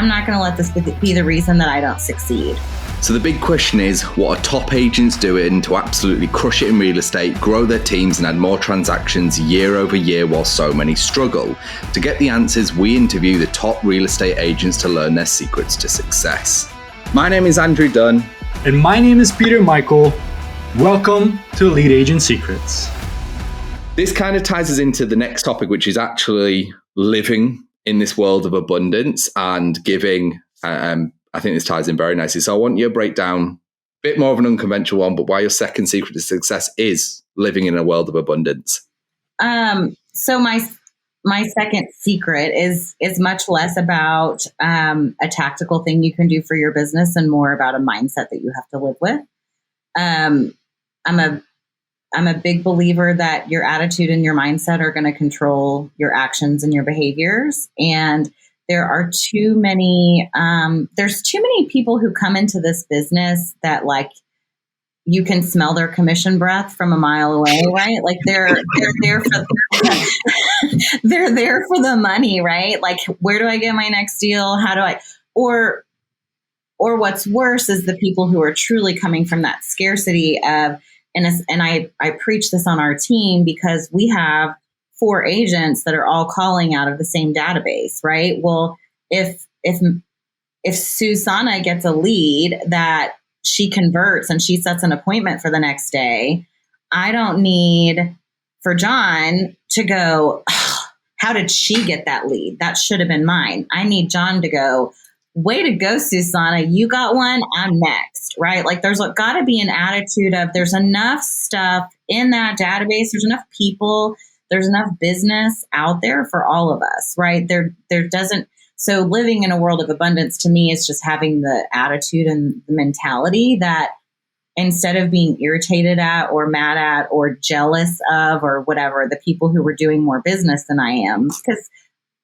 I'm not going to let this be the reason that I don't succeed. So the big question is, what are top agents doing to absolutely crush it in real estate, grow their teams and add more transactions year over year while so many struggle? To get the answers, we interview the top real estate agents to learn their secrets to success. My name is Andrew Dunn. And my name is Peter Michael. Welcome to Lead Agent Secrets. This kind of ties us into the next topic, which is actually living in this world of abundance and giving. I think this ties in very nicely. So I want you to break down a bit more of an unconventional one, but why your second secret to success is living in a world of abundance. So my second secret is much less about a tactical thing you can do for your business and more about a mindset that you have to live with. I'm a big believer that your attitude and your mindset are going to control your actions and your behaviors. And there are too many, there's too many people who come into this business that like you can smell their commission breath from a mile away, right? Like they're there for they're there for the money, right? Like, where do I get my next deal? How do I, or what's worse is the people who are truly coming from that scarcity of, and I preach this on our team because we have 4 agents that are all calling out of the same database, right? Well, if Susanna gets a lead that she converts and she sets an appointment for the next day, I don't need for John to go, oh, how did she get that lead? That should have been mine. I need John to go, way to go, Susanna. You got one. I'm next, right? Like there's got to be an attitude of there's enough stuff in that database. There's enough people. There's enough business out there for all of us, right? There doesn't. So living in a world of abundance to me is just having the attitude and the mentality that instead of being irritated at or mad at or jealous of or whatever, the people who were doing more business than I am, because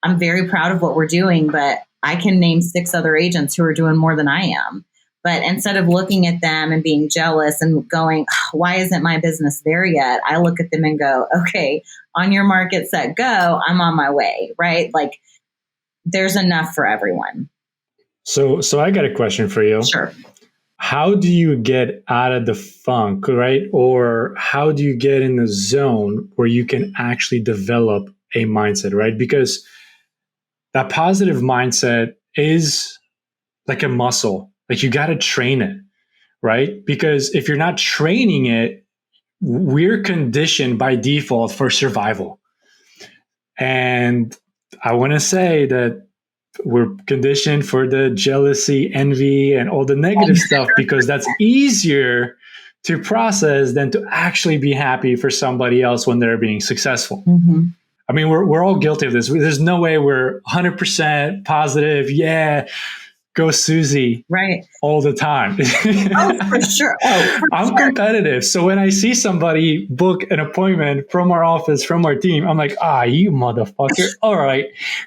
I'm very proud of what we're doing, but I can name 6 other agents who are doing more than I am. But instead of looking at them and being jealous and going, oh, why isn't my business there yet? I look at them and go, okay, on your mark, get set, go. I'm on my way, right? Like there's enough for everyone. So I got a question for you. Sure. How do you get out of the funk, right? Or how do you get in the zone where you can actually develop a mindset, right? Because that positive mindset is like a muscle. Like you got to train it, right? Because if you're not training it, we're conditioned by default for survival. And I want to say that we're conditioned for the jealousy, envy, and all the negative stuff because that's easier to process than to actually be happy for somebody else when they're being successful. Mm-hmm. I mean, we're all guilty of this. There's no way we're 100% positive. Yeah, go Susie, right, all the time. Oh, for sure. I'm competitive. So when I see somebody book an appointment from our office, from our team, I'm like, you motherfucker. All right,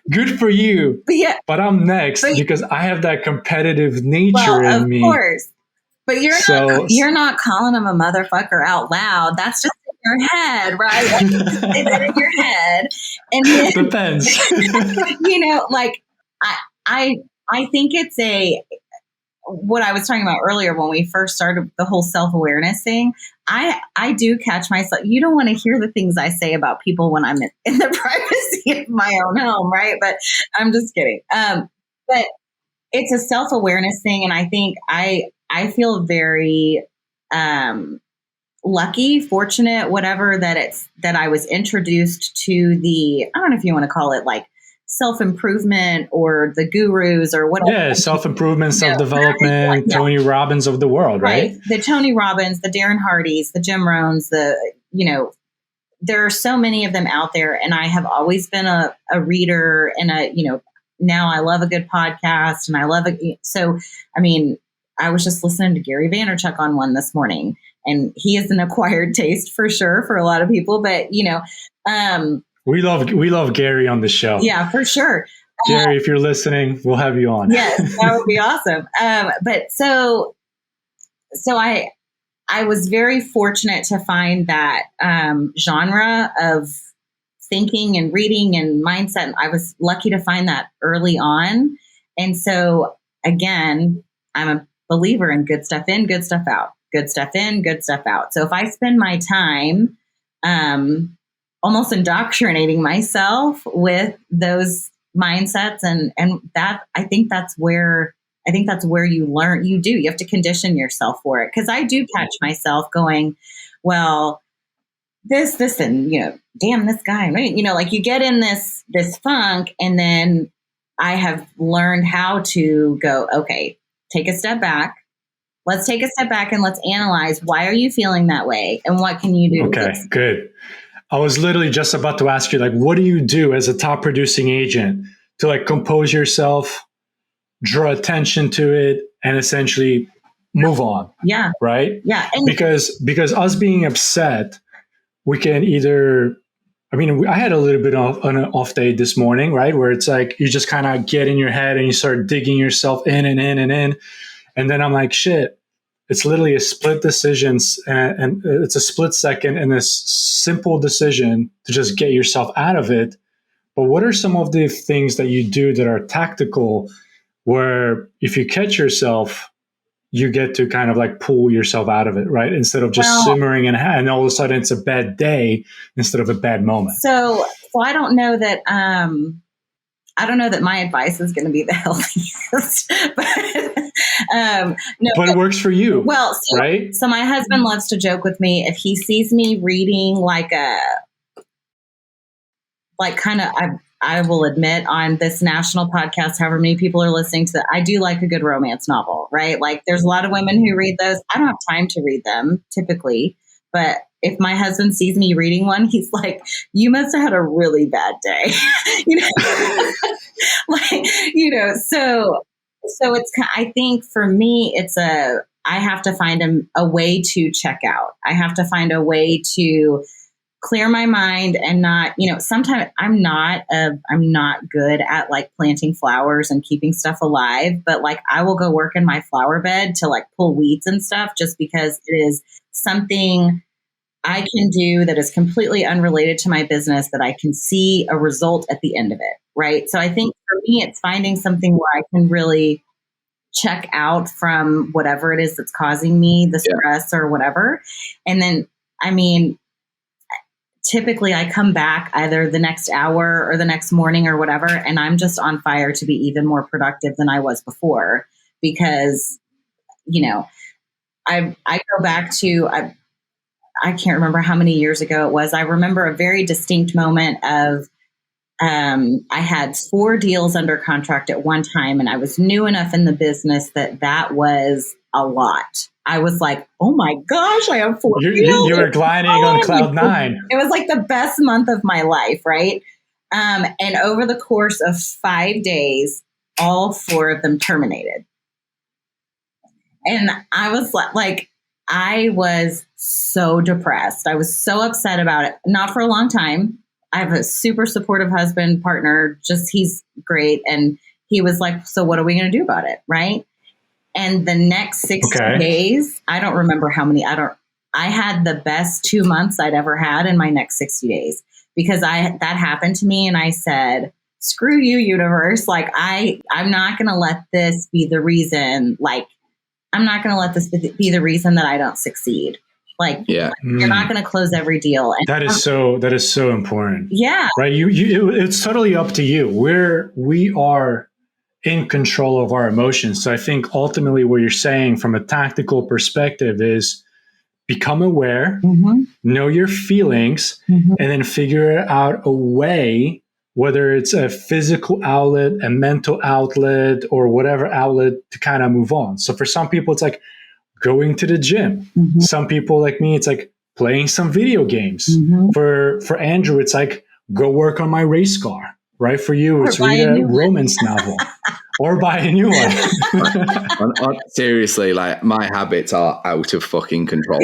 good for you. But I'm next because I have that competitive nature in me. Of course. But you're not calling him a motherfucker out loud. That's just in your head, right? Like, you just say that in your head. And then, depends. Like I think it's what I was talking about earlier when we first started the whole self-awareness thing. I do catch myself. You don't want to hear the things I say about people when I'm in the privacy of my own home, right? But I'm just kidding. But it's a self-awareness thing. And I think I feel very lucky, fortunate, whatever, that I was introduced to I don't know if you want to call it like self-improvement or the gurus or whatever. Yeah, self-improvement, self-development, Tony Robbins of the world, right? The Tony Robbins, the Darren Hardys, the Jim Rohns, there are so many of them out there. And I have always been a reader and now I love a good podcast and I love it. So, I mean, I was just listening to Gary Vaynerchuk on one this morning, and he is an acquired taste for sure for a lot of people, but we love Gary on the show. Yeah, for sure. Gary, if you're listening, we'll have you on. Yes, that would be awesome. But so I was very fortunate to find that genre of thinking and reading and mindset. I was lucky to find that early on. And so again, I'm a believer in good stuff in, good stuff out, good stuff in, good stuff out. So if I spend my time almost indoctrinating myself with those mindsets, and that I think that's where you learn. You have to condition yourself for it, because I do catch myself going, well, this and damn this guy, right? Like you get in this funk, and then I have learned how to go, okay, take a step back. Let's take a step back and let's analyze, why are you feeling that way and what can you do? Okay, good. I was literally just about to ask you, like, what do you do as a top producing agent to like compose yourself, draw attention to it, and essentially move on? Yeah. Right? Yeah. And because us being upset, we can either, I had a little bit of an off day this morning, right? Where it's like, you just kind of get in your head and you start digging yourself in and in and in. And then I'm like, shit, it's literally a split decision, and it's a split second and this simple decision to just get yourself out of it. But what are some of the things that you do that are tactical, where if you catch yourself, you get to kind of like pull yourself out of it, right? Instead of just simmering and all of a sudden it's a bad day instead of a bad moment. So I don't know that my advice is going to be the healthiest, but it works for you. Well, right? So my husband loves to joke with me if he sees me reading I will admit on this national podcast, however many people are listening to that, I do like a good romance novel, right? Like there's a lot of women who read those. I don't have time to read them typically, but if my husband sees me reading one, he's like, you must have had a really bad day. So it's, I think for me, I have to find a way to check out. I have to find a way to clear my mind and not, sometimes I'm not good at like planting flowers and keeping stuff alive, but like I will go work in my flower bed to like pull weeds and stuff, just because it is something I can do that is completely unrelated to my business, that I can see a result at the end of it. Right. So I think for me, it's finding something where I can really check out from whatever it is that's causing me the stress or whatever. And then, typically I come back either the next hour or the next morning or whatever, and I'm just on fire to be even more productive than I was before, because, I go back to, I can't remember how many years ago it was. I remember a very distinct moment of, I had 4 deals under contract at one time, and I was new enough in the business that was a lot. I was like, oh my gosh, I have 4 deals. You were gliding on cloud 9. It was like the best month of my life, right? And over the course of 5 days, all 4 of them terminated. And I was like, I was so depressed. I was so upset about it. Not for a long time. I have a super supportive husband, partner, he's great. And he was like, so what are we going to do about it? Right. And the next 60 days, I don't remember how many, I had the best 2 months I'd ever had in my next 60 days, because that happened to me. And I said, screw you, universe. Like I'm not going to let this be the reason, I'm not going to let this be the reason that I don't succeed. You're not going to close every deal. And that is so important. Yeah. Right. It's totally up to you. We are in control of our emotions. So I think ultimately what you're saying from a tactical perspective is become aware, know your feelings, and then figure out a way, whether it's a physical outlet, a mental outlet, or whatever outlet, to kind of move on. So for some people, it's like going to the gym. Some people like me, it's like playing some video games. For Andrew, it's like go work on my race car. Right? For you, it's read a romance novel or buy a new one. Seriously, like my habits are out of fucking control.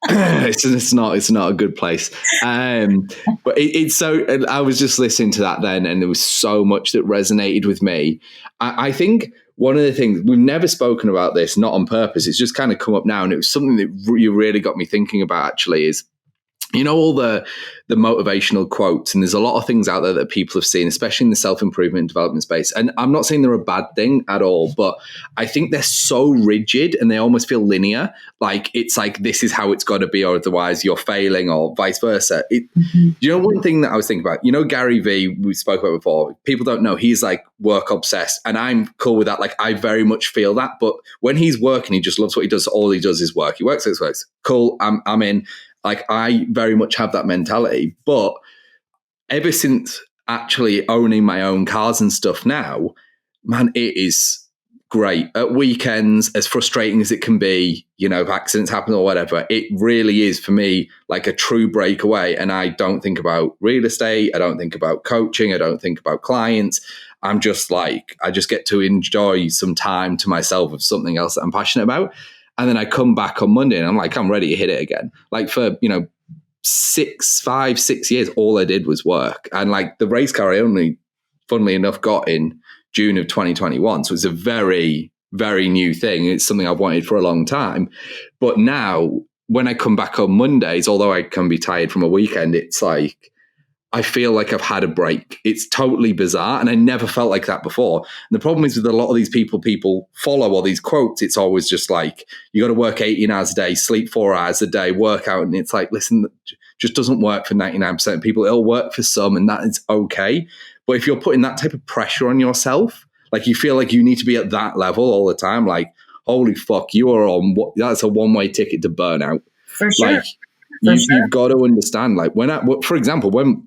It's not a good place. But it's so, I was just listening to that then, and there was so much that resonated with me. I think one of the things, we've never spoken about this, not on purpose, it's just kind of come up now, and it was something that you really got me thinking about actually, is you know, all the motivational quotes, and there's a lot of things out there that people have seen, especially in the self-improvement and development space. And I'm not saying they're a bad thing at all, but I think they're so rigid and they almost feel linear. Like it's like, this is how it's got to be, or otherwise you're failing, or vice versa. You know, one thing that I was thinking about, you know, Gary Vee, we spoke about before, people don't know, he's like work obsessed, and I'm cool with that. Like I very much feel that, but when he's working, he just loves what he does. All he does is work. He works, cool. I'm in. Like I very much have that mentality, but ever since actually owning my own cars and stuff now, man, it is great. At weekends, as frustrating as it can be, you know, if accidents happen or whatever, it really is for me like a true breakaway. And I don't think about real estate. I don't think about coaching. I don't think about clients. I'm just like, I just get to enjoy some time to myself of something else that I'm passionate about. And then I come back on Monday and I'm like, I'm ready to hit it again. Like for, you know, 5, 6 years, all I did was work. And like the race car I only, funnily enough, got in June of 2021. So it's a very, very new thing. It's something I've wanted for a long time. But now when I come back on Mondays, although I can be tired from a weekend, it's like, I feel like I've had a break. It's totally bizarre. And I never felt like that before. And the problem is with a lot of these people follow all these quotes. It's always just like, you got to work 18 hours a day, sleep 4 hours a day, work out. And it's like, listen, just doesn't work for 99% of people. It'll work for some, and that is okay. But if you're putting that type of pressure on yourself, like you feel like you need to be at that level all the time, like, holy fuck, you are on that's a one-way ticket to burnout. For sure. Like, you've got to understand, like for example, when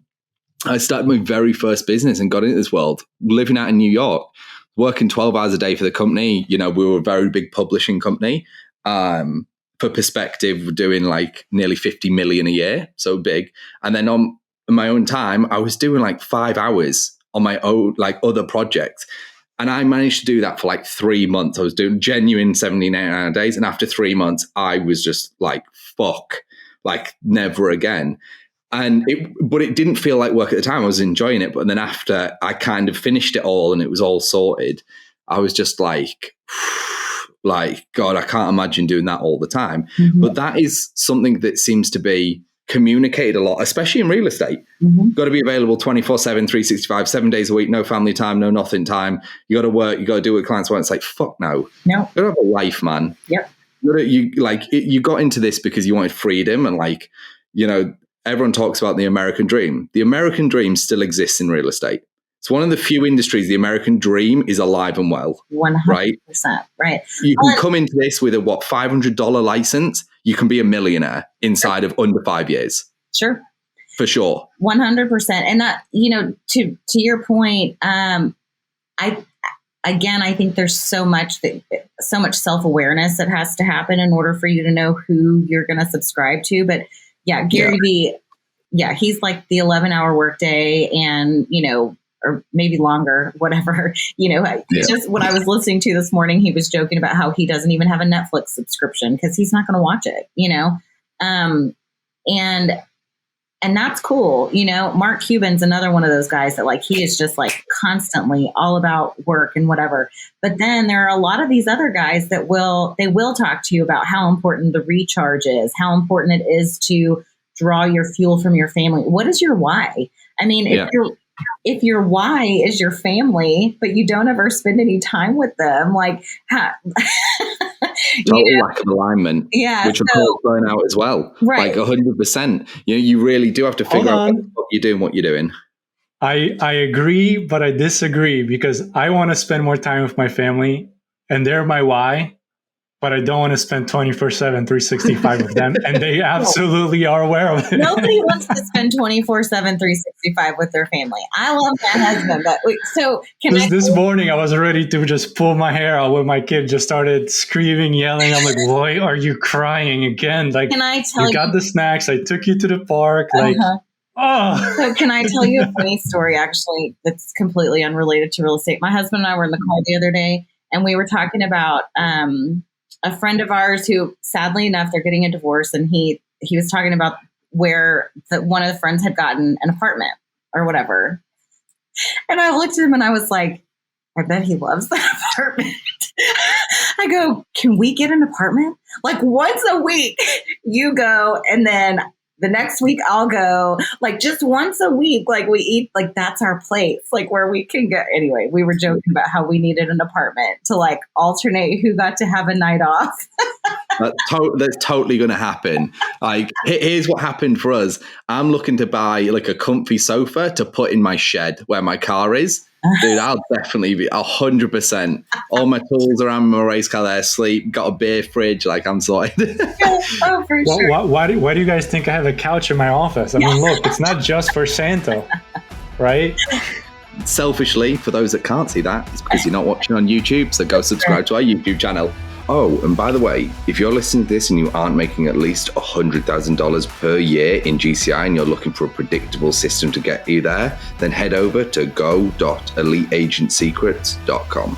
I started my very first business and got into this world, living out in New York, working 12 hours a day for the company. You know, we were a very big publishing company. For perspective, we're doing like nearly 50 million a year. So big. And then on my own time, I was doing like 5 hours on my own, like other projects. And I managed to do that for like 3 months. I was doing genuine 17, 18-hour days. And after 3 months, I was just like, fuck, like never again. But it didn't feel like work at the time. I was enjoying it. But then after I kind of finished it all and it was all sorted, I was just like, God, I can't imagine doing that all the time. Mm-hmm. But that is something that seems to be communicated a lot, especially in real estate. Mm-hmm. Got to be available 24/7, 365, 7 days a week, no family time, no nothing time. You got to work, you got to do what clients want. It's like, fuck no. No. You got to have a life, man. Yep. You got into this because you wanted freedom, and like, you know, everyone talks about the American dream. The American dream still exists in real estate. It's one of the few industries the American dream is alive and well. 100%. Right. You can come into this with a $500 license. You can be a millionaire inside of under 5 years. Sure. For sure. 100%. And that, you know, to your point, I think there's so much self-awareness that has to happen in order for you to know who you're going to subscribe to. But yeah, Gary Vee, he's like the 11-hour workday, and, you know, or maybe longer, whatever, you know, just what I was listening to this morning, he was joking about how he doesn't even have a Netflix subscription because he's not going to watch it, you know? And that's cool. You know, Mark Cuban's another one of those guys that like, he is just like constantly all about work and whatever. But then there are a lot of these other guys that will talk to you about how important the recharge is, how important it is to draw your fuel from your family. What is your why? I mean, if your why is your family, but you don't ever spend any time with them, like total lack of alignment, which of course burn out as well, right? Like 100%. You know, you really do have to figure out what you're doing. I agree, but I disagree, because I want to spend more time with my family, and they're my why. But I don't want to spend 24/7, 365 with them. And they absolutely are aware of it. Nobody wants to spend 24/7, 365 with their family. I love my husband, but so this morning I was ready to just pull my hair out when my kid just started screaming, yelling. I'm like, why are you crying again? Like, can I tell you got the snacks. I took you to the park. Like, So can I tell you a funny story, actually, that's completely unrelated to real estate? My husband and I were in the car the other day, and we were talking about, a friend of ours who, sadly enough, they're getting a divorce, and he was talking about where one of the friends had gotten an apartment or whatever. And I looked at him and I was like, I bet he loves that apartment. I go, can we get an apartment? Like once a week you go, and then The next week I'll go, like, just once a week, like, we eat, like, that's our place, like, where we can go. Anyway, we were joking about how we needed an apartment to, like, alternate who got to have a night off. That's totally going to happen. Like, here's what happened for us. I'm looking to buy, like, a comfy sofa to put in my shed where my car is. Dude, I'll definitely be 100%. All my tools around my race car there, sleep, got a beer fridge, like, I'm sorted. Oh, for sure. Why do you guys think I have a couch in my office? I mean, look, it's not just for Santo, right? Selfishly, for those that can't see that, it's because you're not watching on YouTube, so go subscribe to our YouTube channel. Oh, and by the way, if you're listening to this and you aren't making at least $100,000 per year in GCI and you're looking for a predictable system to get you there, then head over to go.eliteagentsecrets.com.